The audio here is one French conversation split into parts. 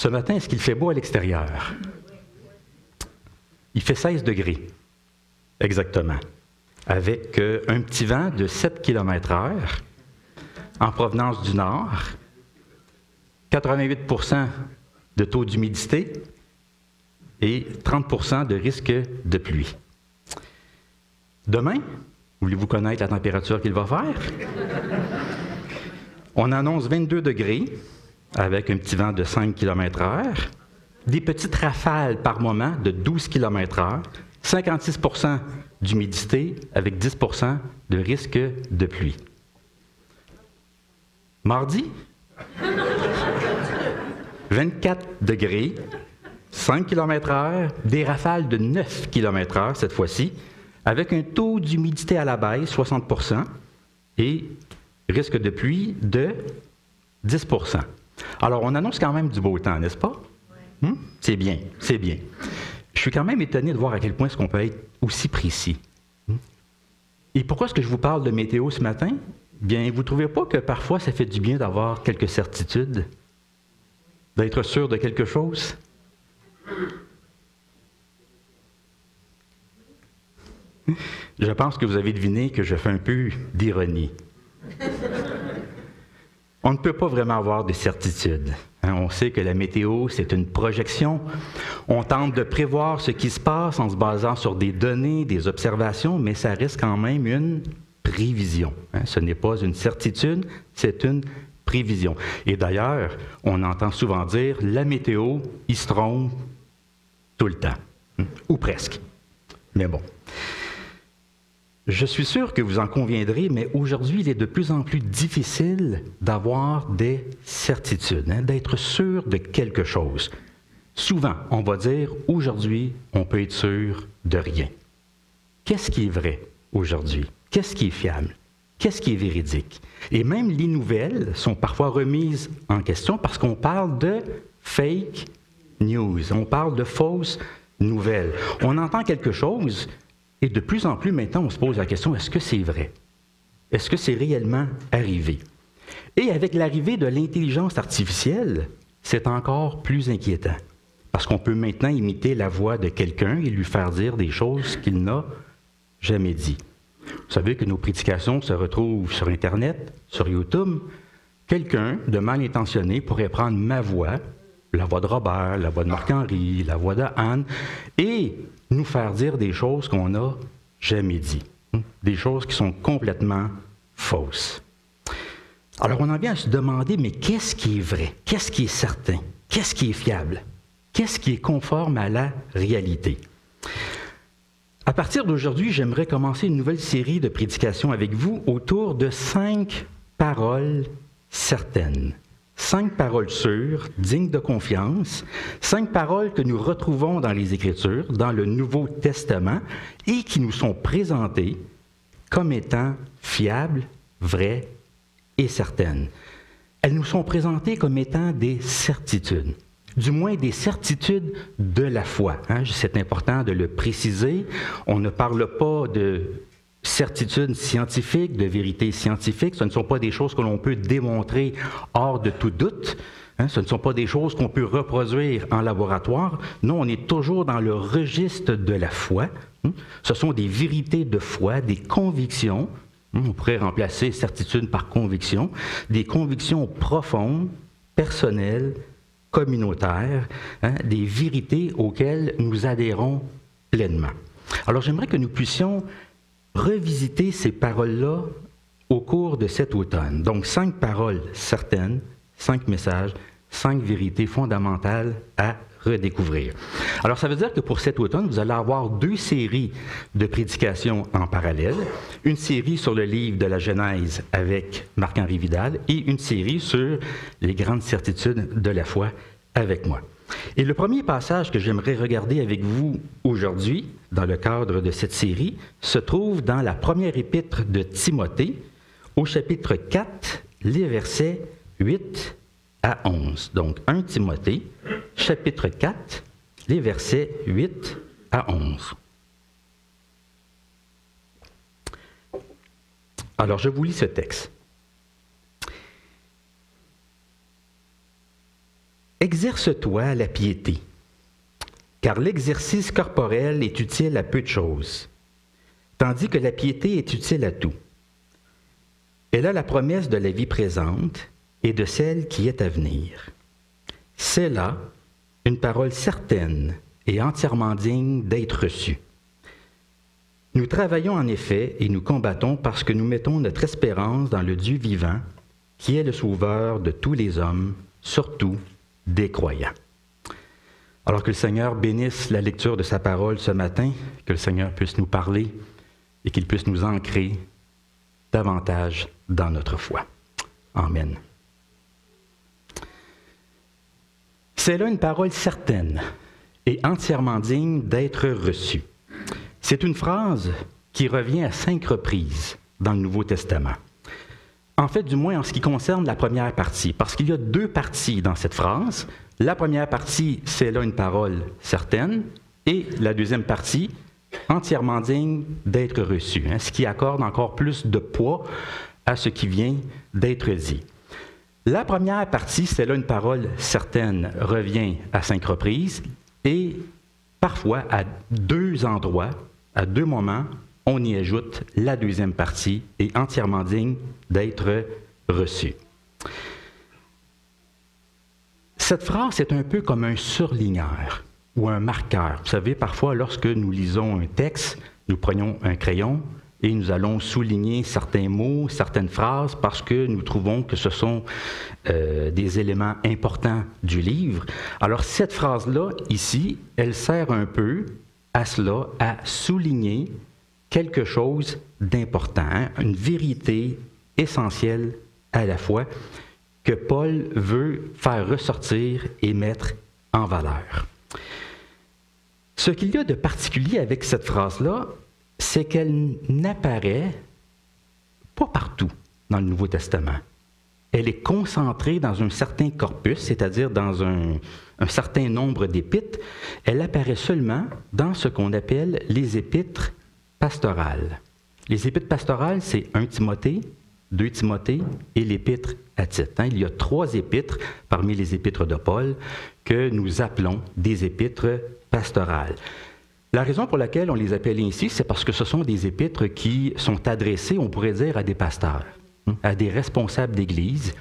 Ce matin, est-ce qu'il fait beau à l'extérieur? Il fait 16 degrés, exactement, avec un petit vent de 7 km/h en provenance du nord, 88 % de taux d'humidité et 30 % de risque de pluie. Demain, voulez-vous connaître la température qu'il va faire? On annonce 22 degrés avec un petit vent de 5 km/h, des petites rafales par moment de 12 km/h, 56 % d'humidité avec 10 % de risque de pluie. Mardi, 24 degrés, 5 km/h, des rafales de 9 km/h cette fois-ci, avec un taux d'humidité à la baisse, 60 % et risque de pluie de 10 %. Alors, on annonce quand même du beau temps, n'est-ce pas? C'est bien, c'est bien. Je suis quand même étonné de voir à quel point est-ce qu'on peut être aussi précis. Et pourquoi est-ce que je vous parle de météo ce matin? Bien, vous ne trouvez pas que parfois ça fait du bien d'avoir quelques certitudes? D'être sûr de quelque chose? Je pense que vous avez deviné que je fais un peu d'ironie. On ne peut pas vraiment avoir de certitude. On sait que la météo, c'est une projection. On tente de prévoir ce qui se passe en se basant sur des données, des observations, mais ça reste quand même une prévision. Ce n'est pas une certitude, c'est une prévision. Et d'ailleurs, on entend souvent dire « la météo, il se trompe tout le temps », ou presque. Mais bon. Je suis sûr que vous en conviendrez, mais aujourd'hui, il est de plus en plus difficile d'avoir des certitudes, d'être sûr de quelque chose. Souvent, on va dire, aujourd'hui, on peut être sûr de rien. Qu'est-ce qui est vrai aujourd'hui? Qu'est-ce qui est fiable? Qu'est-ce qui est véridique? Et même les nouvelles sont parfois remises en question parce qu'on parle de fake news, on parle de fausses nouvelles. On entend quelque chose. Et de plus en plus, maintenant, on se pose la question, est-ce que c'est vrai? Est-ce que c'est réellement arrivé? Et avec l'arrivée de l'intelligence artificielle, c'est encore plus inquiétant. Parce qu'on peut maintenant imiter la voix de quelqu'un et lui faire dire des choses qu'il n'a jamais dit. Vous savez que nos prédications se retrouvent sur Internet, sur YouTube. Quelqu'un de mal intentionné pourrait prendre ma voix, la voix de Robert, la voix de Marc-Henri, la voix de Anne, et nous faire dire des choses qu'on n'a jamais dit, des choses qui sont complètement fausses. Alors on en vient à se demander, mais qu'est-ce qui est vrai? Qu'est-ce qui est certain? Qu'est-ce qui est fiable? Qu'est-ce qui est conforme à la réalité? À partir d'aujourd'hui, j'aimerais commencer une nouvelle série de prédications avec vous autour de 5 paroles certaines. 5 paroles sûres, dignes de confiance, 5 paroles que nous retrouvons dans les Écritures, dans le Nouveau Testament, et qui nous sont présentées comme étant fiables, vraies et certaines. Elles nous sont présentées comme étant des certitudes, du moins des certitudes de la foi. C'est important de le préciser. On ne parle pas de certitudes scientifiques, de vérités scientifiques. Ce ne sont pas des choses que l'on peut démontrer hors de tout doute. Ce ne sont pas des choses qu'on peut reproduire en laboratoire. Non, on est toujours dans le registre de la foi. Ce sont des vérités de foi, des convictions. On pourrait remplacer certitude par conviction. Des convictions profondes, personnelles, communautaires, des vérités auxquelles nous adhérons pleinement. Alors, j'aimerais que nous puissions revisiter ces paroles-là au cours de cet automne. Donc, 5 paroles certaines, 5 messages, 5 vérités fondamentales à redécouvrir. Alors, ça veut dire que pour cet automne, vous allez avoir 2 séries de prédications en parallèle. Une série sur le livre de la Genèse avec Marc-Henri Vidal et une série sur les grandes certitudes de la foi avec moi. Et le premier passage que j'aimerais regarder avec vous aujourd'hui, dans le cadre de cette série, se trouve dans la première épître de Timothée, au chapitre 4, les versets 8 à 11. Donc, 1 Timothée, chapitre 4, les versets 8 à 11. Alors, je vous lis ce texte. « Exerce-toi la piété, car l'exercice corporel est utile à peu de choses, tandis que la piété est utile à tout. Elle a la promesse de la vie présente et de celle qui est à venir. C'est là une parole certaine et entièrement digne d'être reçue. Nous travaillons en effet et nous combattons parce que nous mettons notre espérance dans le Dieu vivant, qui est le sauveur de tous les hommes, surtout des croyants. Alors que le Seigneur bénisse la lecture de sa parole ce matin, que le Seigneur puisse nous parler et qu'il puisse nous ancrer davantage dans notre foi. Amen. C'est là une parole certaine et entièrement digne d'être reçue. C'est une phrase qui revient à 5 reprises dans le Nouveau Testament. En fait, du moins en ce qui concerne la première partie, parce qu'il y a 2 parties dans cette phrase. La première partie, c'est là une parole certaine, et la deuxième partie, entièrement digne d'être reçue, ce qui accorde encore plus de poids à ce qui vient d'être dit. La première partie, c'est là une parole certaine, revient à 5 reprises, et parfois à 2 endroits, à 2 moments, on y ajoute la deuxième partie et entièrement digne d'être reçue. Cette phrase est un peu comme un surligneur ou un marqueur. Vous savez, parfois, lorsque nous lisons un texte, nous prenons un crayon et nous allons souligner certains mots, certaines phrases, parce que nous trouvons que ce sont des éléments importants du livre. Alors, cette phrase-là, ici, elle sert un peu à cela, à souligner quelque chose d'important, une vérité essentielle à la fois que Paul veut faire ressortir et mettre en valeur. Ce qu'il y a de particulier avec cette phrase-là, c'est qu'elle n'apparaît pas partout dans le Nouveau Testament. Elle est concentrée dans un certain corpus, c'est-à-dire dans un certain nombre d'épîtres. Elle apparaît seulement dans ce qu'on appelle les épîtres pastorales. Les épîtres pastorales, c'est 1 Timothée, 2 Timothée et l'épître à Tite. Il y a 3 épîtres parmi les épîtres de Paul que nous appelons des épîtres pastorales. La raison pour laquelle on les appelle ainsi, c'est parce que ce sont des épîtres qui sont adressés, on pourrait dire, à des pasteurs, à des responsables d'Église.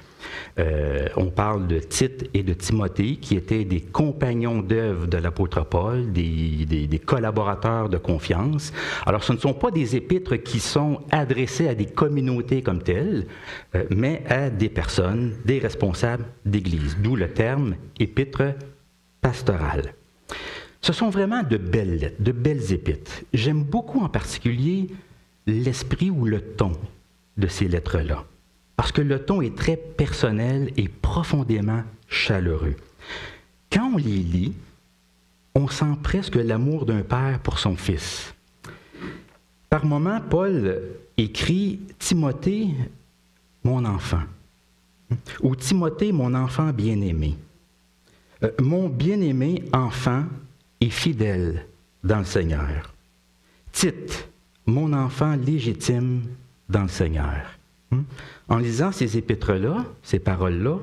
On parle de Tite et de Timothée, qui étaient des compagnons d'œuvre de l'apôtre Paul, des collaborateurs de confiance. Alors, ce ne sont pas des épîtres qui sont adressés à des communautés comme telles, mais à des personnes, des responsables d'Église, d'où le terme épître pastorale. Ce sont vraiment de belles lettres, de belles épîtres. J'aime beaucoup en particulier l'esprit ou le ton de ces lettres-là, parce que le ton est très personnel et profondément chaleureux. Quand on les lit, on sent presque l'amour d'un père pour son fils. Par moments, Paul écrit « Timothée, mon enfant » ou « Timothée, mon enfant bien-aimé ». Mon bien-aimé enfant est fidèle dans le Seigneur. Tite, mon enfant légitime dans le Seigneur. En lisant ces épîtres-là, ces paroles-là,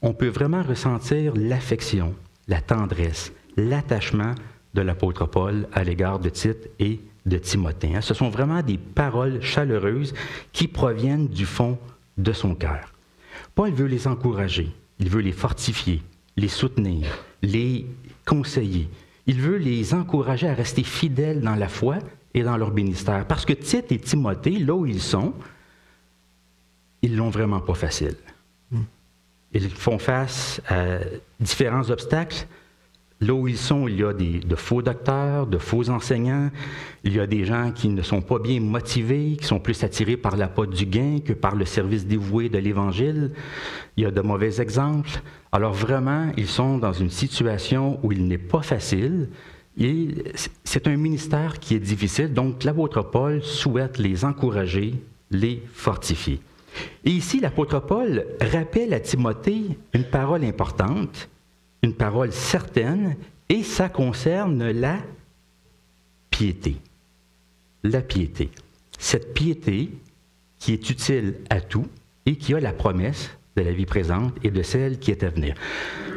on peut vraiment ressentir l'affection, la tendresse, l'attachement de l'apôtre Paul à l'égard de Tite et de Timothée. Ce sont vraiment des paroles chaleureuses qui proviennent du fond de son cœur. Paul veut les encourager, il veut les fortifier, les soutenir, les conseiller. Il veut les encourager à rester fidèles dans la foi et dans leur ministère. Parce que Tite et Timothée, là où ils sont, ils l'ont vraiment pas facile. Ils font face à différents obstacles. Là où ils sont, il y a de faux docteurs, de faux enseignants. Il y a des gens qui ne sont pas bien motivés, qui sont plus attirés par l'appât du gain que par le service dévoué de l'Évangile. Il y a de mauvais exemples. Alors vraiment, ils sont dans une situation où il n'est pas facile. Et c'est un ministère qui est difficile. Donc l'apôtre Paul souhaite les encourager, les fortifier. Et ici, l'apôtre Paul rappelle à Timothée une parole importante, une parole certaine, et ça concerne la piété. La piété. Cette piété qui est utile à tout et qui a la promesse de la vie présente et de celle qui est à venir.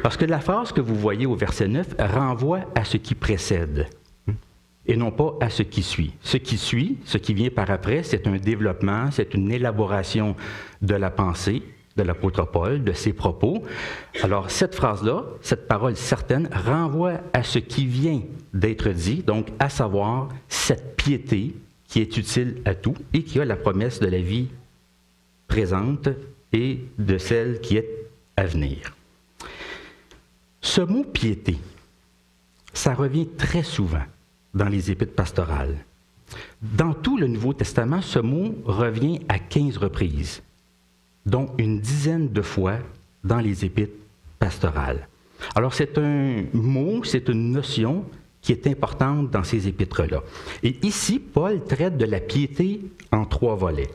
Parce que la phrase que vous voyez au verset 9 renvoie à ce qui précède et non pas à ce qui suit. Ce qui suit, ce qui vient par après, c'est un développement, c'est une élaboration de la pensée de l'apôtre Paul, de ses propos. Alors, cette phrase-là, cette parole certaine, renvoie à ce qui vient d'être dit, donc à savoir cette piété qui est utile à tout et qui a la promesse de la vie présente et de celle qui est à venir. Ce mot piété, ça revient très souvent dans les épîtres pastorales. Dans tout le Nouveau Testament, ce mot revient à 15 reprises, dont une dizaine de fois dans les épîtres pastorales. Alors, c'est un mot, c'est une notion qui est importante dans ces épîtres-là. Et ici, Paul traite de la piété en 3 volets.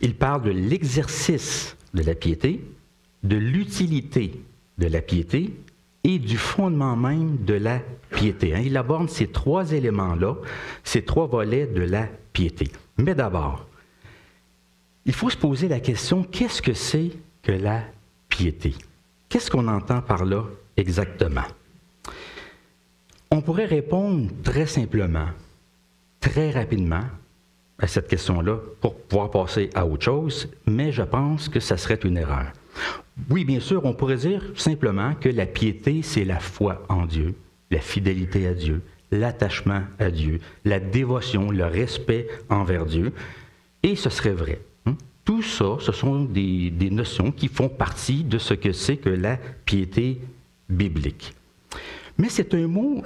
Il parle de l'exercice de la piété, de l'utilité de la piété et du fondement même de la piété. Il aborde ces 3 éléments-là, ces 3 volets de la piété. Mais d'abord, il faut se poser la question, qu'est-ce que c'est que la piété? Qu'est-ce qu'on entend par là exactement? On pourrait répondre très simplement, très rapidement à cette question-là pour pouvoir passer à autre chose, mais je pense que ça serait une erreur. Oui, bien sûr, on pourrait dire simplement que la piété, c'est la foi en Dieu, la fidélité à Dieu, l'attachement à Dieu, la dévotion, le respect envers Dieu, et ce serait vrai. Tout ça, ce sont des notions qui font partie de ce que c'est que la piété biblique. Mais c'est un mot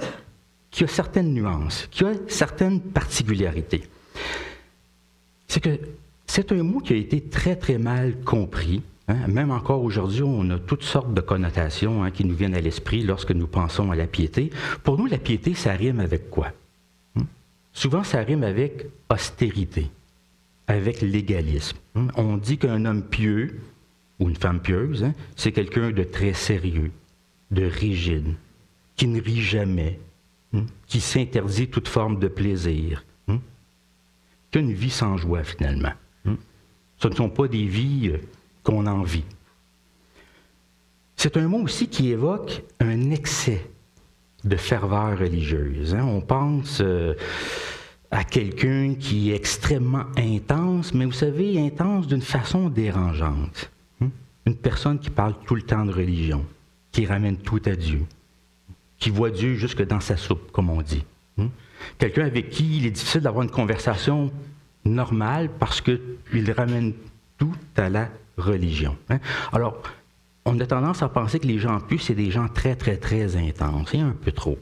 qui a certaines nuances, qui a certaines particularités. C'est que c'est un mot qui a été très, très mal compris. Même encore aujourd'hui, on a toutes sortes de connotations qui nous viennent à l'esprit lorsque nous pensons à la piété. Pour nous, la piété, ça rime avec quoi? Souvent, ça rime avec austérité, avec légalisme. On dit qu'un homme pieux, ou une femme pieuse, c'est quelqu'un de très sérieux, de rigide, qui ne rit jamais, qui s'interdit toute forme de plaisir, qui a une vie sans joie finalement. Ce ne sont pas des vies qu'on envie. C'est un mot aussi qui évoque un excès de ferveur religieuse. On pense à quelqu'un qui est extrêmement intense, mais vous savez, intense d'une façon dérangeante. Une personne qui parle tout le temps de religion, qui ramène tout à Dieu, qui voit Dieu jusque dans sa soupe, comme on dit. Quelqu'un avec qui il est difficile d'avoir une conversation normale parce qu'il ramène tout à la religion. Alors, on a tendance à penser que les gens pieux, c'est des gens très, très, très intenses, et un peu trop.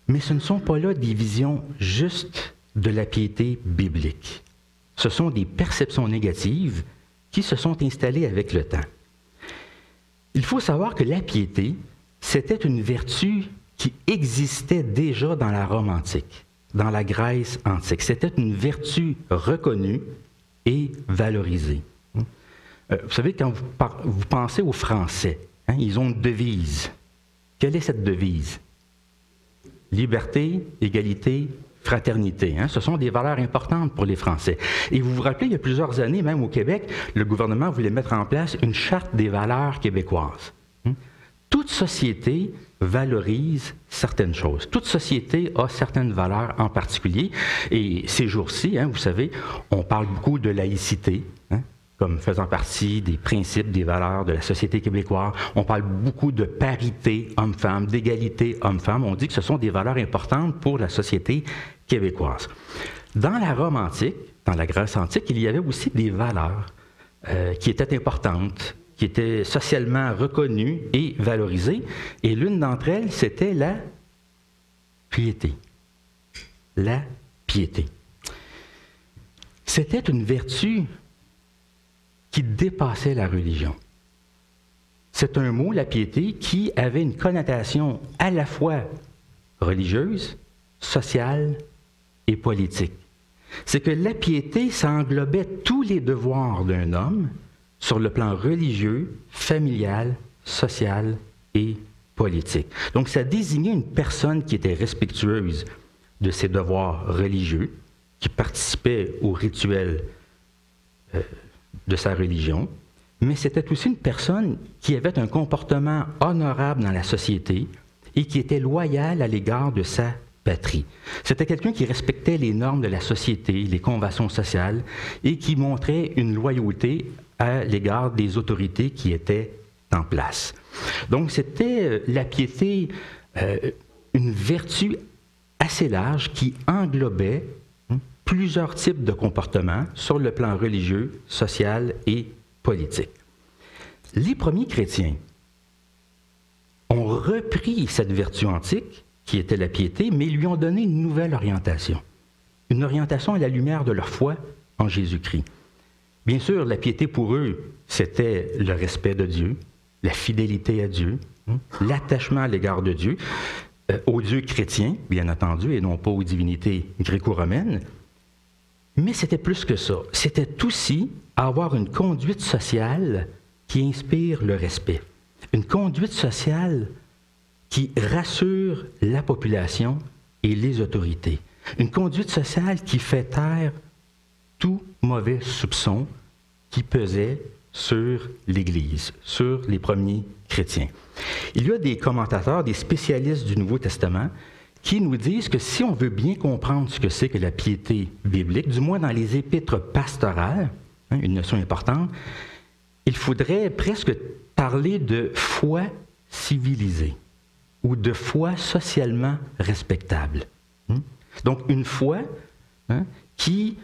Mais ce ne sont pas là des visions justes de la piété biblique. Ce sont des perceptions négatives qui se sont installées avec le temps. Il faut savoir que la piété, c'était une vertu qui existait déjà dans la Rome antique, dans la Grèce antique. C'était une vertu reconnue et valorisée. Vous savez, quand vous pensez aux Français, ils ont une devise. Quelle est cette devise? Liberté, égalité, fraternité. Ce sont des valeurs importantes pour les Français. Et vous vous rappelez, il y a plusieurs années, même au Québec, le gouvernement voulait mettre en place une charte des valeurs québécoises. Toute société valorise certaines choses. Toute société a certaines valeurs en particulier. Et ces jours-ci, vous savez, on parle beaucoup de laïcité, comme faisant partie des principes, des valeurs de la société québécoise. On parle beaucoup de parité homme-femme, d'égalité homme-femme. On dit que ce sont des valeurs importantes pour la société québécoise. Dans la Rome antique, dans la Grèce antique, il y avait aussi des valeurs qui étaient importantes, qui étaient socialement reconnues et valorisées. Et l'une d'entre elles, c'était la piété. La piété. C'était une vertu qui dépassait la religion. C'est un mot, la piété, qui avait une connotation à la fois religieuse, sociale et politique. C'est que la piété, ça englobait tous les devoirs d'un homme sur le plan religieux, familial, social et politique. Donc, ça désignait une personne qui était respectueuse de ses devoirs religieux, qui participait aux rituels de sa religion, mais c'était aussi une personne qui avait un comportement honorable dans la société et qui était loyal à l'égard de sa patrie. C'était quelqu'un qui respectait les normes de la société, les conventions sociales, et qui montrait une loyauté à l'égard des autorités qui étaient en place. Donc, c'était la piété, une vertu assez large qui englobait plusieurs types de comportements sur le plan religieux, social et politique. Les premiers chrétiens ont repris cette vertu antique, qui était la piété, mais lui ont donné une nouvelle orientation. Une orientation à la lumière de leur foi en Jésus-Christ. Bien sûr, la piété pour eux, c'était le respect de Dieu, la fidélité à Dieu, l'attachement à l'égard de Dieu, au Dieu chrétien, bien entendu, et non pas aux divinités gréco-romaines. Mais c'était plus que ça. C'était aussi avoir une conduite sociale qui inspire le respect. Une conduite sociale qui rassure la population et les autorités. Une conduite sociale qui fait taire tout mauvais soupçon qui pesait sur l'Église, sur les premiers chrétiens. Il y a des commentateurs, des spécialistes du Nouveau Testament qui nous disent que si on veut bien comprendre ce que c'est que la piété biblique, du moins dans les épîtres pastorales, une notion importante, il faudrait presque parler de foi civilisée ou de foi socialement respectable. Donc, une foi qui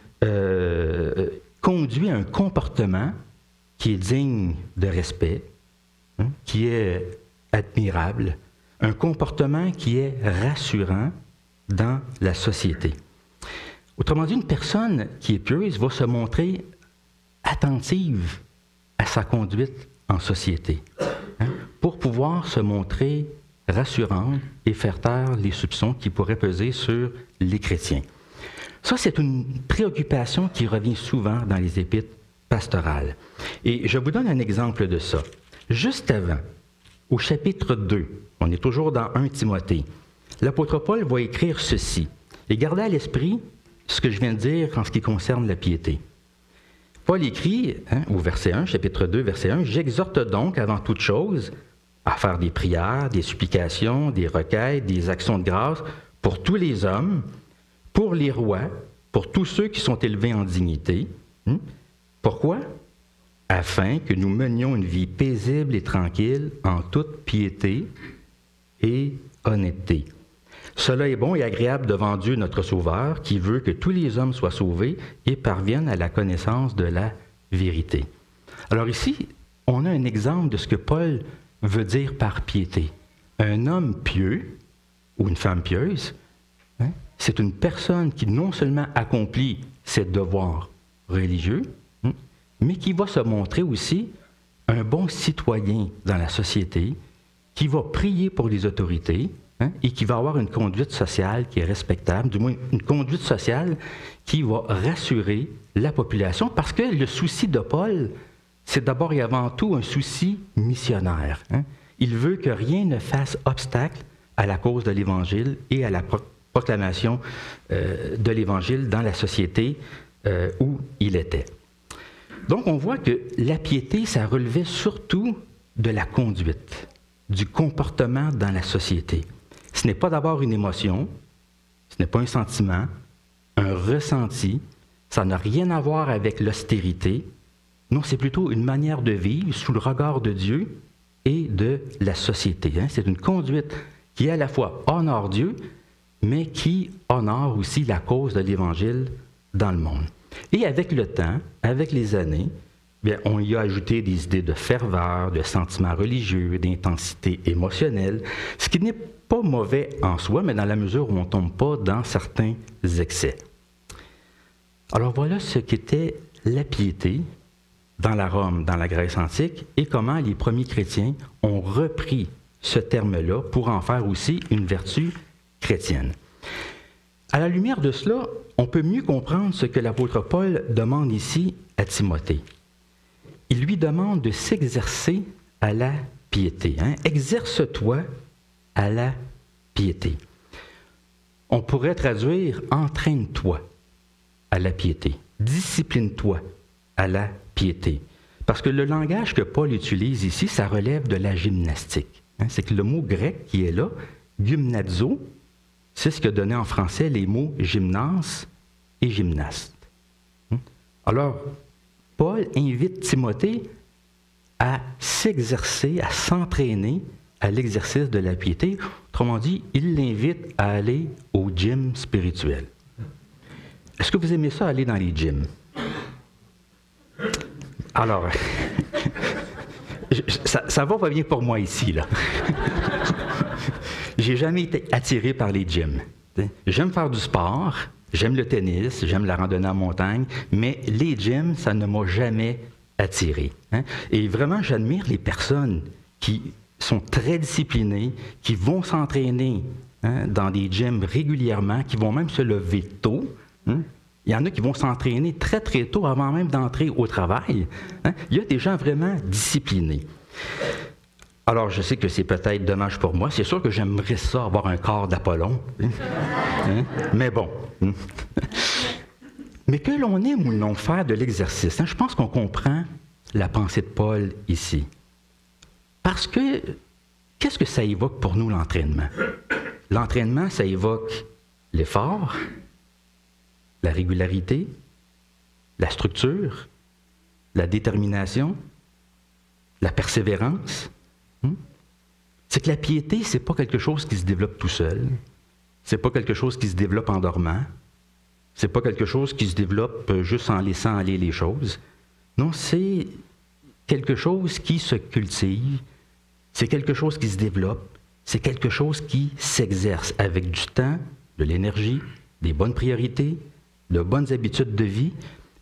conduit à un comportement qui est digne de respect, qui est admirable, un comportement qui est rassurant dans la société. Autrement dit, une personne qui est pieuse va se montrer attentive à sa conduite en société, pour pouvoir se montrer rassurante et faire taire les soupçons qui pourraient peser sur les chrétiens. Ça, c'est une préoccupation qui revient souvent dans les épîtres pastorales. Et je vous donne un exemple de ça. Juste avant, au chapitre 2, on est toujours dans 1 Timothée, l'apôtre Paul va écrire ceci. Et gardez à l'esprit ce que je viens de dire en ce qui concerne la piété. Paul écrit, au verset 1, chapitre 2, verset 1, « J'exhorte donc avant toute chose à faire des prières, des supplications, des requêtes, des actions de grâce pour tous les hommes, pour les rois, pour tous ceux qui sont élevés en dignité. » Pourquoi? Afin que nous menions une vie paisible et tranquille en toute piété et honnêteté. Cela est bon et agréable devant Dieu notre Sauveur, qui veut que tous les hommes soient sauvés et parviennent à la connaissance de la vérité. Alors ici, on a un exemple de ce que Paul veut dire par piété. Un homme pieux ou une femme pieuse, c'est une personne qui non seulement accomplit ses devoirs religieux, mais qui va se montrer aussi un bon citoyen dans la société, qui va prier pour les autorités et qui va avoir une conduite sociale qui est respectable, du moins une conduite sociale qui va rassurer la population, parce que le souci de Paul, c'est d'abord et avant tout un souci missionnaire. Il veut que rien ne fasse obstacle à la cause de l'Évangile et à la proclamation de l'Évangile dans la société où il était. Donc, on voit que la piété, ça relevait surtout de la conduite, du comportement dans la société. Ce n'est pas d'abord une émotion, ce n'est pas un sentiment, un ressenti, ça n'a rien à voir avec l'austérité. Non, c'est plutôt une manière de vivre sous le regard de Dieu et de la société. C'est une conduite qui à la fois honore Dieu, mais qui honore aussi la cause de l'Évangile dans le monde. Et avec le temps, avec les années, bien, on y a ajouté des idées de ferveur, de sentiments religieux, d'intensité émotionnelle, ce qui n'est pas mauvais en soi, mais dans la mesure où on ne tombe pas dans certains excès. Alors voilà ce qu'était la piété dans la Rome, dans la Grèce antique, et comment les premiers chrétiens ont repris ce terme-là pour en faire aussi une vertu chrétienne. À la lumière de cela, on peut mieux comprendre ce que l'apôtre Paul demande ici à Timothée. Il lui demande de s'exercer à la piété. Exerce-toi à la piété. On pourrait traduire « entraîne-toi à la piété »,« discipline-toi à la piété ». parce que le langage que Paul utilise ici, ça relève de la gymnastique. C'est que le mot grec qui est là, gymnazo, c'est ce qui a donné en français les mots gymnase et gymnaste. Alors, Paul invite Timothée à s'exercer, à s'entraîner à l'exercice de la piété. Autrement dit, il l'invite à aller au gym spirituel. Est-ce que vous aimez ça, aller dans les gyms? Alors, ça va pas bien pour moi ici, là. J'ai jamais été attiré par les gyms. J'aime faire du sport, j'aime le tennis, j'aime la randonnée en montagne, mais les gyms, ça ne m'a jamais attiré. Et vraiment, j'admire les personnes qui sont très disciplinées, qui vont s'entraîner dans des gyms régulièrement, qui vont même se lever tôt. Il y en a qui vont s'entraîner très, très tôt avant même d'entrer au travail. Il y a des gens vraiment disciplinés. Alors, je sais que c'est peut-être dommage pour moi. C'est sûr que j'aimerais ça, avoir un corps d'Apollon. Mais bon. Mais que l'on aime ou non faire de l'exercice, je pense qu'on comprend la pensée de Paul ici. Parce que, qu'est-ce que ça évoque pour nous, l'entraînement? L'entraînement, ça évoque l'effort, la régularité, la structure, la détermination, la persévérance. C'est que la piété, c'est pas quelque chose qui se développe tout seul. C'est pas quelque chose qui se développe en dormant. C'est pas quelque chose qui se développe juste en laissant aller les choses. Non, c'est quelque chose qui se cultive. C'est quelque chose qui se développe. C'est quelque chose qui s'exerce avec du temps, de l'énergie, des bonnes priorités, de bonnes habitudes de vie.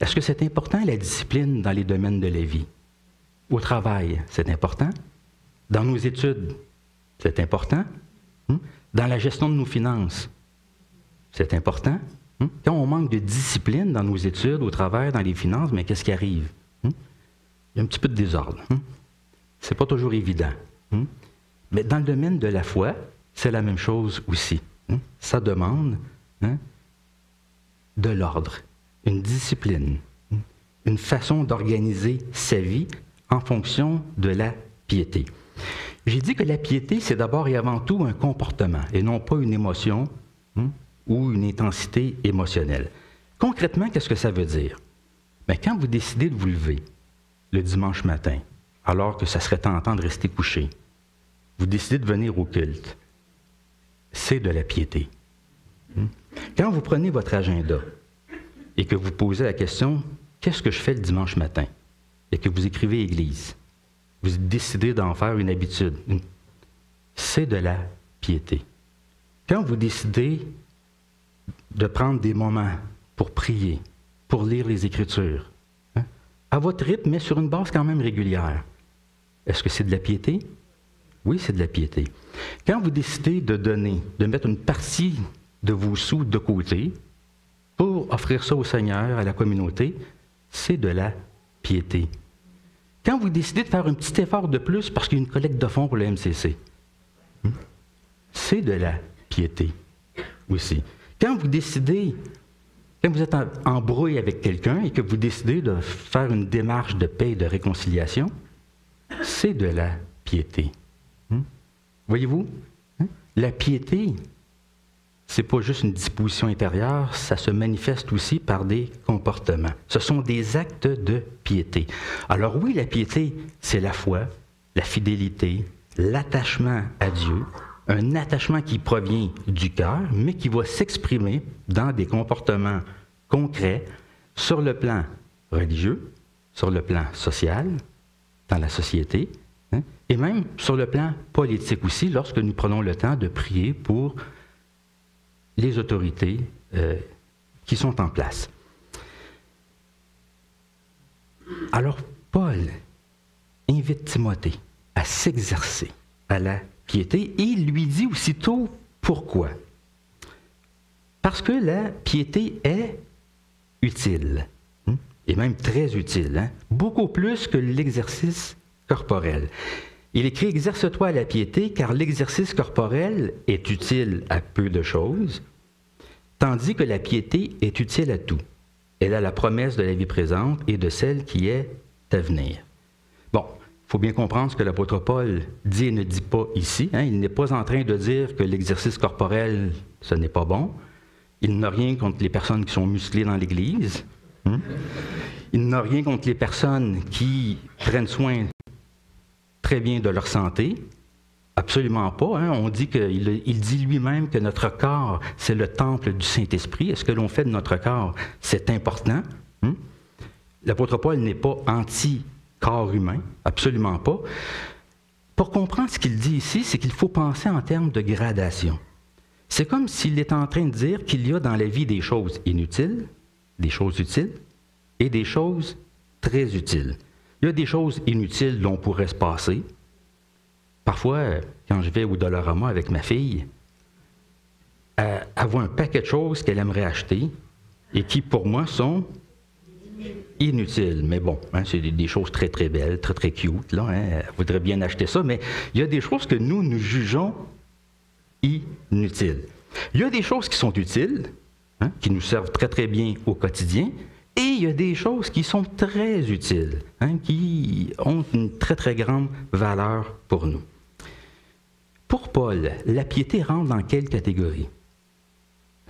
Est-ce que c'est important, la discipline, dans les domaines de la vie? Au travail, c'est important. Dans nos études, c'est important. Dans la gestion de nos finances, c'est important. Quand on manque de discipline dans nos études, au travail, dans les finances, mais qu'est-ce qui arrive? Il y a un petit peu de désordre. C'est pas toujours évident. Mais dans le domaine de la foi, c'est la même chose aussi. Ça demande de l'ordre, une discipline, une façon d'organiser sa vie en fonction de la piété. J'ai dit que la piété, c'est d'abord et avant tout un comportement, et non pas une émotion ou une intensité émotionnelle. Concrètement, qu'est-ce que ça veut dire? Bien, quand vous décidez de vous lever le dimanche matin, alors que ça serait tentant de rester couché, vous décidez de venir au culte, c'est de la piété. Quand vous prenez votre agenda et que vous posez la question « Qu'est-ce que je fais le dimanche matin? » et que vous écrivez « Église », vous décidez d'en faire une habitude. C'est de la piété. Quand vous décidez de prendre des moments pour prier, pour lire les Écritures, à votre rythme, mais sur une base quand même régulière, est-ce que c'est de la piété? Oui, c'est de la piété. Quand vous décidez de donner, de mettre une partie de vos sous de côté pour offrir ça au Seigneur, à la communauté, c'est de la piété. Quand vous décidez de faire un petit effort de plus parce qu'il y a une collecte de fonds pour le MCC, c'est de la piété aussi. Quand vous décidez, quand vous êtes en brouille avec quelqu'un et que vous décidez de faire une démarche de paix et de réconciliation, c'est de la piété. Voyez-vous, la piété, c'est pas juste une disposition intérieure, ça se manifeste aussi par des comportements. Ce sont des actes de piété. Alors oui, la piété, c'est la foi, la fidélité, l'attachement à Dieu, un attachement qui provient du cœur, mais qui va s'exprimer dans des comportements concrets sur le plan religieux, sur le plan social, dans la société, et même sur le plan politique aussi, lorsque nous prenons le temps de prier pour les autorités qui sont en place. Alors, Paul invite Timothée à s'exercer à la piété et il lui dit aussitôt pourquoi. Parce que la piété est utile, et même très utile, beaucoup plus que l'exercice corporel. Il écrit « Exerce-toi à la piété, car l'exercice corporel est utile à peu de choses, tandis que la piété est utile à tout. Elle a la promesse de la vie présente et de celle qui est à venir. faut bien comprendre ce que l'apôtre Paul dit et ne dit pas ici. Hein. Il n'est pas en train de dire que l'exercice corporel, ce n'est pas bon. Il n'a rien contre les personnes qui sont musclées dans l'Église. Hein. Il n'a rien contre les personnes qui prennent soin très bien de leur santé. Absolument pas. Hein. On dit il dit lui-même que notre corps, c'est le temple du Saint-Esprit. Et ce que l'on fait de notre corps, c'est important. Hein. L'apôtre Paul n'est pas anti-corps humain, absolument pas. Pour comprendre ce qu'il dit ici, c'est qu'il faut penser en termes de gradation. C'est comme s'il est en train de dire qu'il y a dans la vie des choses inutiles, des choses utiles, et des choses très utiles. Il y a des choses inutiles dont on pourrait se passer. Parfois, quand je vais au Dollarama avec ma fille, elle voit un paquet de choses qu'elle aimerait acheter et qui, pour moi, sont inutiles. Mais bon, hein, c'est des choses très, très belles, très, très cute. Là, hein, elle voudrait bien acheter ça, mais il y a des choses que nous jugeons inutiles. Il y a des choses qui sont utiles, hein, qui nous servent très, très bien au quotidien, et il y a des choses qui sont très utiles, hein, qui ont une très, très grande valeur pour nous. Pour Paul, la piété rentre dans quelle catégorie?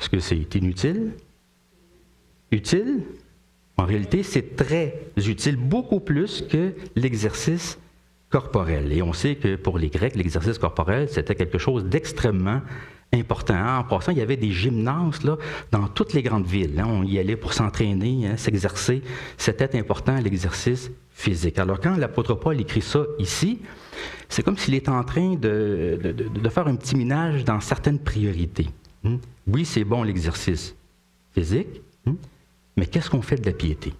Est-ce que c'est inutile? Utile? En réalité, c'est très utile, beaucoup plus que l'exercice corporel. Et on sait que pour les Grecs, l'exercice corporel, c'était quelque chose d'extrêmement important. En passant, il y avait des gymnases là, dans toutes les grandes villes. Hein. On y allait pour s'entraîner, hein, s'exercer. C'était important, l'exercice physique. Alors, quand l'apôtre Paul écrit ça ici, c'est comme s'il est en train de faire un petit ménage dans certaines priorités. Hein. Oui, c'est bon l'exercice physique, hein, mais qu'est-ce qu'on fait de la piété?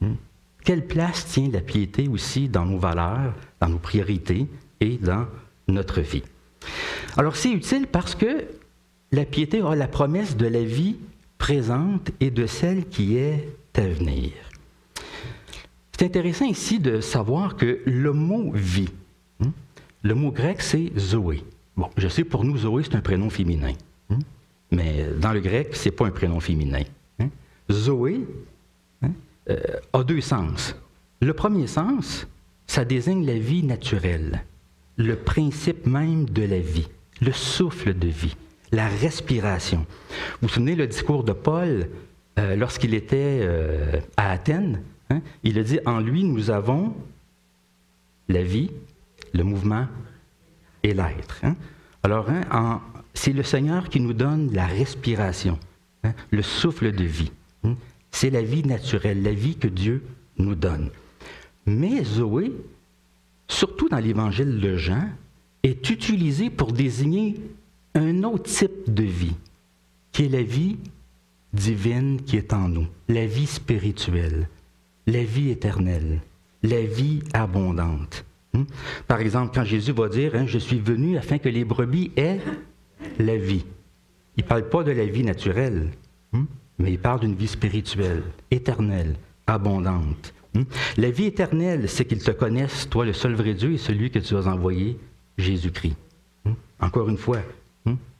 Hein? Quelle place tient la piété aussi dans nos valeurs, dans nos priorités et dans notre vie? Alors, c'est utile parce que la piété a la promesse de la vie présente et de celle qui est à venir. C'est intéressant ici de savoir que le mot « vie », hein, le mot grec, c'est « Zoé ». Bon, je sais, pour nous, Zoé, c'est un prénom féminin. Hein, mais dans le grec, ce n'est pas un prénom féminin. Hein. Zoé hein, a deux sens. Le premier sens, ça désigne la vie naturelle, le principe même de la vie, le souffle de vie, la respiration. Vous vous souvenez le discours de Paul lorsqu'il était à Athènes? Hein? Il a dit, en lui, nous avons la vie, le mouvement et l'être. Hein? Alors, hein, c'est le Seigneur qui nous donne la respiration, hein, le souffle de vie. Hein? C'est la vie naturelle, la vie que Dieu nous donne. Mais Zoé, surtout dans l'Évangile de Jean, est utilisée pour désigner un autre type de vie, qui est la vie divine qui est en nous, la vie spirituelle, la vie éternelle, la vie abondante. Par exemple, quand Jésus va dire « Je suis venu afin que les brebis aient la vie », il ne parle pas de la vie naturelle, mais il parle d'une vie spirituelle, éternelle, abondante. La vie éternelle, c'est qu'ils te connaissent, toi, le seul vrai Dieu, et celui que tu as envoyé, Jésus-Christ. Encore une fois,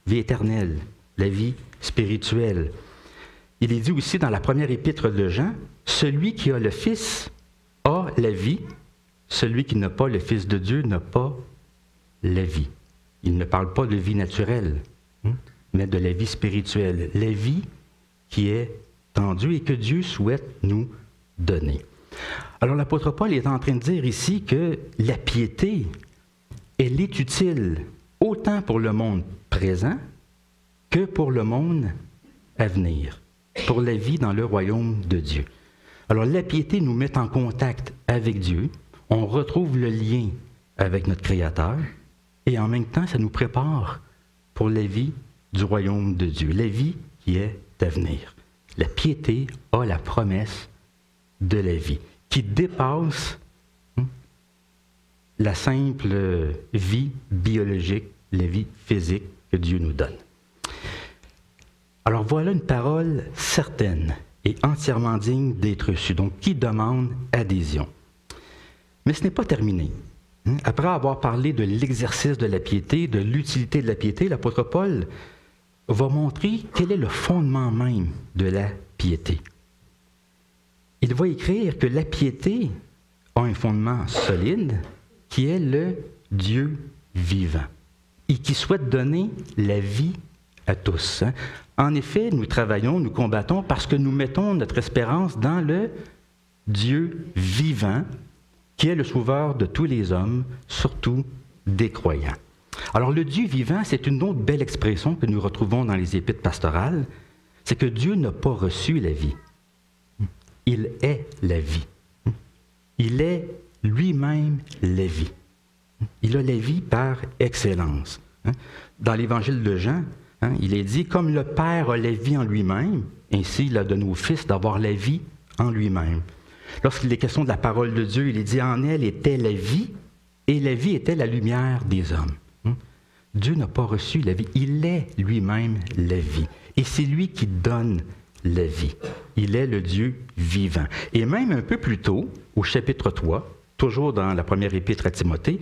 vie éternelle, la vie spirituelle. Il est dit aussi dans la première épître de Jean, « Celui qui a le Fils a la vie, celui qui n'a pas le Fils de Dieu n'a pas la vie. » Il ne parle pas de vie naturelle, mais de la vie spirituelle, la vie qui est en Dieu et que Dieu souhaite nous donner. Alors l'apôtre Paul est en train de dire ici que la piété, elle est utile autant pour le monde présent que pour le monde à venir, pour la vie dans le royaume de Dieu. Alors la piété nous met en contact avec Dieu, on retrouve le lien avec notre Créateur, et en même temps, ça nous prépare pour la vie du royaume de Dieu, la vie qui est à venir. La piété a la promesse de la vie, qui dépasse la simple vie biologique, la vie physique que Dieu nous donne. Alors voilà une parole certaine et entièrement digne d'être reçue, donc qui demande adhésion. Mais ce n'est pas terminé. Après avoir parlé de l'exercice de la piété, de l'utilité de la piété, l'apôtre Paul va montrer quel est le fondement même de la piété. Il va écrire que la piété a un fondement solide qui est le Dieu vivant et qui souhaite donner la vie à tous. En effet, nous travaillons, nous combattons parce que nous mettons notre espérance dans le Dieu vivant, qui est le sauveur de tous les hommes, surtout des croyants. Alors, le Dieu vivant, c'est une autre belle expression que nous retrouvons dans les épîtres pastorales, c'est que Dieu n'a pas reçu la vie. Il est la vie. Il est lui-même la vie. Il a la vie par excellence. Dans l'Évangile de Jean, il est dit, comme le Père a la vie en lui-même, ainsi il a donné au Fils d'avoir la vie en lui-même. Lorsqu'il est question de la parole de Dieu, il est dit, en elle était la vie, et la vie était la lumière des hommes. Dieu n'a pas reçu la vie, il est lui-même la vie. Et c'est lui qui donne la vie. Il est le Dieu vivant. Et même un peu plus tôt, au chapitre 3, toujours dans la première épître à Timothée,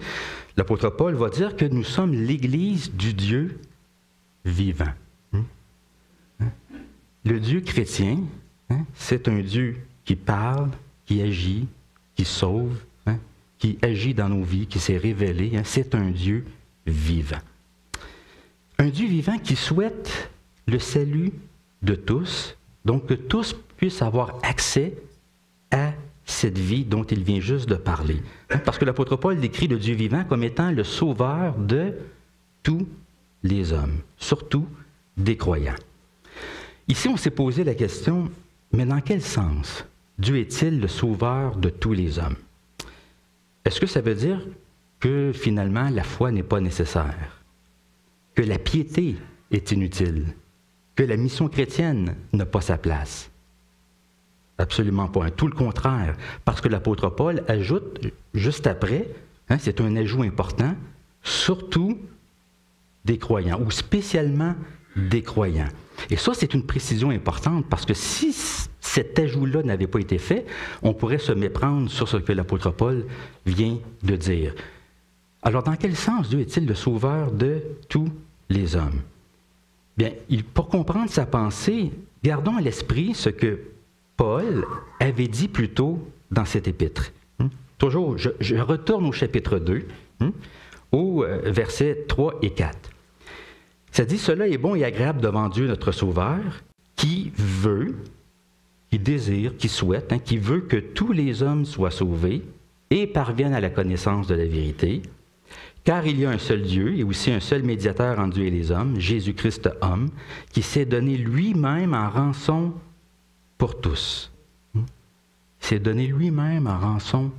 l'apôtre Paul va dire que nous sommes l'Église du Dieu vivant. Le Dieu chrétien, c'est un Dieu qui parle, qui agit, qui sauve, qui agit dans nos vies, qui s'est révélé. C'est un Dieu vivant. Un Dieu vivant qui souhaite le salut de tous, donc que tous puissent avoir accès à cette vie dont il vient juste de parler. Parce que l'apôtre Paul décrit le Dieu vivant comme étant le sauveur de tous les hommes, surtout des croyants. Ici, on s'est posé la question, mais dans quel sens Dieu est-il le sauveur de tous les hommes? Est-ce que ça veut dire que finalement la foi n'est pas nécessaire? Que la piété est inutile? Que la mission chrétienne n'a pas sa place? Absolument pas. Tout le contraire. Parce que l'apôtre Paul ajoute juste après, c'est un ajout important, surtout des croyants, ou spécialement des croyants. Et ça, c'est une précision importante, parce que si cet ajout-là n'avait pas été fait, on pourrait se méprendre sur ce que l'apôtre Paul vient de dire. Alors, dans quel sens Dieu est-il le sauveur de tous les hommes? Bien, pour comprendre sa pensée, gardons à l'esprit ce que Paul avait dit plus tôt dans cet épître. Toujours, je retourne au chapitre 2, au versets 3 et 4. Ça dit, « Cela est bon et agréable devant Dieu notre Sauveur, qui veut, qui désire, qui souhaite, qui veut que tous les hommes soient sauvés et parviennent à la connaissance de la vérité. Car il y a un seul Dieu et aussi un seul médiateur entre Dieu et les hommes, Jésus-Christ homme, qui s'est donné lui-même en rançon pour tous. » Il s'est donné lui-même en rançon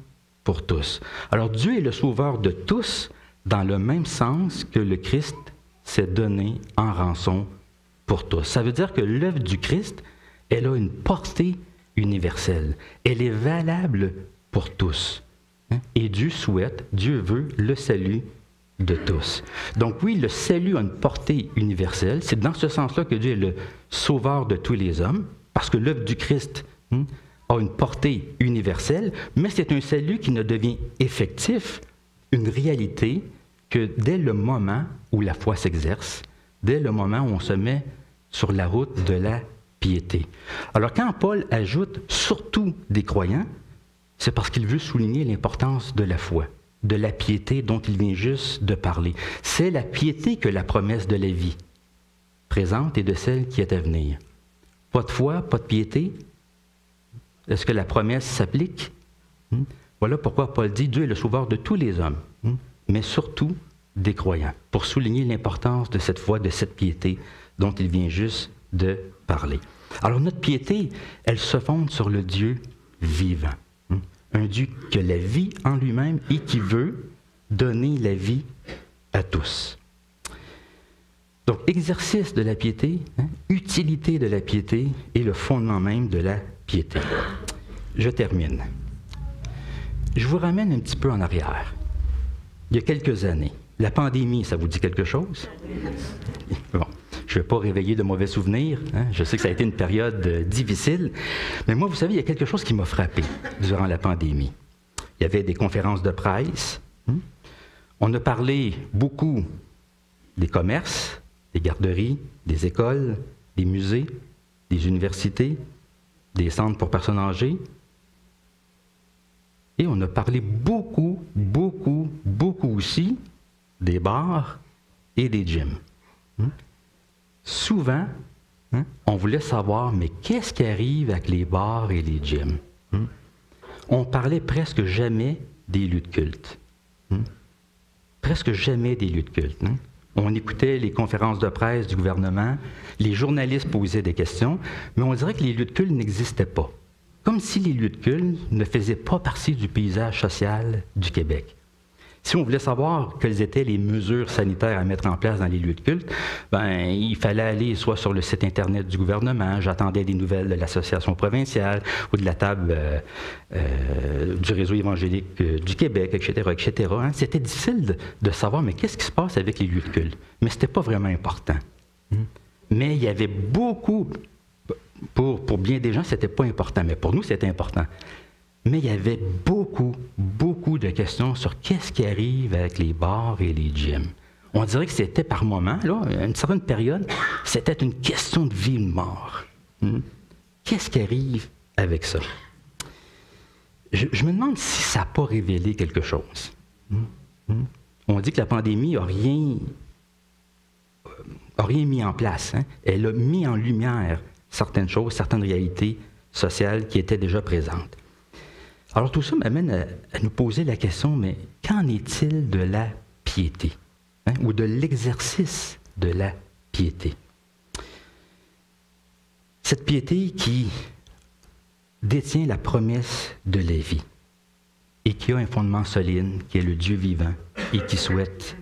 pour tous. Alors Dieu est le sauveur de tous dans le même sens que le Christ s'est donné en rançon pour tous. Ça veut dire que l'œuvre du Christ, elle a une portée universelle. Elle est valable pour tous. Et Dieu souhaite, Dieu veut le salut de tous. Donc oui, le salut a une portée universelle. C'est dans ce sens-là que Dieu est le sauveur de tous les hommes, parce que l'œuvre du Christ a une portée universelle, mais c'est un salut qui ne devient effectif, une réalité, que dès le moment où la foi s'exerce, dès le moment où on se met sur la route de la piété. Alors quand Paul ajoute « surtout des croyants », c'est parce qu'il veut souligner l'importance de la foi, de la piété dont il vient juste de parler. C'est la piété que la promesse de la vie présente et de celle qui est à venir. Pas de foi, pas de piété. Est-ce que la promesse s'applique? Voilà pourquoi Paul dit « Dieu est le sauveur de tous les hommes ». Mais surtout des croyants, pour souligner l'importance de cette foi, de cette piété dont il vient juste de parler. Alors notre piété, elle se fonde sur le Dieu vivant, un Dieu qui a la vie en lui-même et qui veut donner la vie à tous. Donc exercice de la piété, utilité de la piété et le fondement même de la piété. Je termine. Je vous ramène un petit peu en arrière. Il y a quelques années, la pandémie, ça vous dit quelque chose? Bon, je ne vais pas réveiller de mauvais souvenirs. Je sais que ça a été une période difficile. Mais moi, vous savez, il y a quelque chose qui m'a frappé durant la pandémie. Il y avait des conférences de presse. On a parlé beaucoup des commerces, des garderies, des écoles, des musées, des universités, des centres pour personnes âgées. Et on a parlé beaucoup des bars et des gyms. Souvent, on voulait savoir, mais qu'est-ce qui arrive avec les bars et les gyms? On parlait presque jamais des lieux de culte. Presque jamais des lieux de culte. On écoutait les conférences de presse du gouvernement, les journalistes posaient des questions, mais on dirait que les lieux de culte n'existaient pas. Comme si les lieux de culte ne faisaient pas partie du paysage social du Québec. Si on voulait savoir quelles étaient les mesures sanitaires à mettre en place dans les lieux de culte, il fallait aller soit sur le site Internet du gouvernement, j'attendais des nouvelles de l'association provinciale ou de la table du réseau évangélique du Québec, etc., etc. C'était difficile de savoir, mais qu'est-ce qui se passe avec les lieux de culte? Mais ce n'était pas vraiment important. Mais il y avait beaucoup, pour bien des gens, ce n'était pas important, mais pour nous, c'était important. Mais il y avait beaucoup de questions sur qu'est-ce qui arrive avec les bars et les gyms. On dirait que c'était par moment, là, à une certaine période, c'était une question de vie ou de mort. Qu'est-ce qui arrive avec ça? Je me demande si ça n'a pas révélé quelque chose. On dit que la pandémie n'a rien mis en place. Elle a mis en lumière certaines choses, certaines réalités sociales qui étaient déjà présentes. Alors tout ça m'amène à nous poser la question, mais qu'en est-il de la piété, ou de l'exercice de la piété? Cette piété qui détient la promesse de la vie et qui a un fondement solide, qui est le Dieu vivant et qui souhaite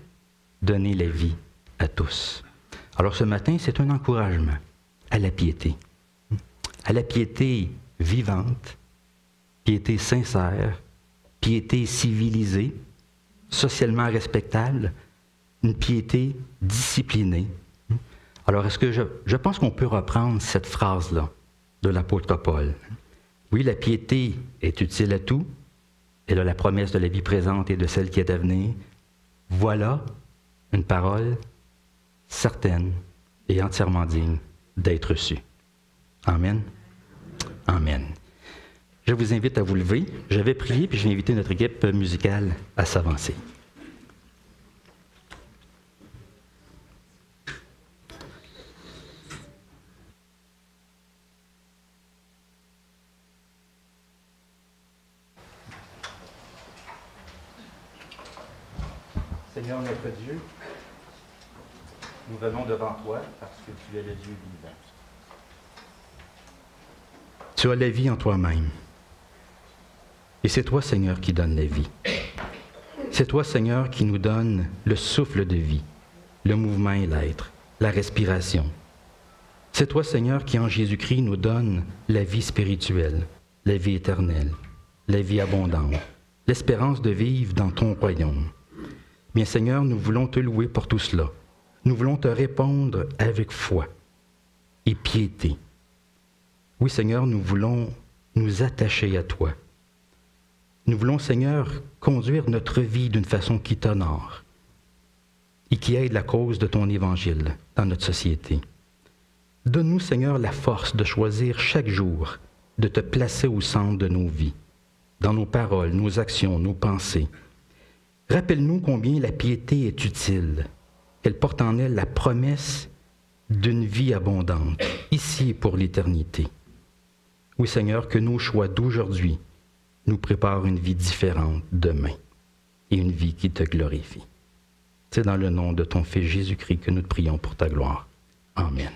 donner la vie à tous. Alors ce matin, c'est un encouragement à la piété vivante, piété sincère, piété civilisée, socialement respectable, une piété disciplinée. Alors, est-ce que je pense qu'on peut reprendre cette phrase-là de l'apôtre Paul? Oui, la piété est utile à tout. Elle a la promesse de la vie présente et de celle qui est à venir. Voilà une parole certaine et entièrement digne d'être reçue. Amen. Amen. Je vous invite à vous lever. Je vais prier, puis je vais inviter notre équipe musicale à s'avancer. Seigneur notre Dieu, nous venons devant toi parce que tu es le Dieu vivant. Tu as la vie en toi-même. Et c'est toi, Seigneur, qui donne la vie. C'est toi, Seigneur, qui nous donne le souffle de vie, le mouvement et l'être, la respiration. C'est toi, Seigneur, qui en Jésus-Christ nous donne la vie spirituelle, la vie éternelle, la vie abondante, l'espérance de vivre dans ton royaume. Bien, Seigneur, nous voulons te louer pour tout cela. Nous voulons te répondre avec foi et piété. Oui, Seigneur, nous voulons nous attacher à toi. Nous voulons, Seigneur, conduire notre vie d'une façon qui t'honore et qui aide la cause de ton évangile dans notre société. Donne-nous, Seigneur, la force de choisir chaque jour de te placer au centre de nos vies, dans nos paroles, nos actions, nos pensées. Rappelle-nous combien la piété est utile, qu'elle porte en elle la promesse d'une vie abondante, ici et pour l'éternité. Oui, Seigneur, que nos choix d'aujourd'hui nous préparent une vie différente demain et une vie qui te glorifie. C'est dans le nom de ton Fils Jésus-Christ que nous te prions pour ta gloire. Amen.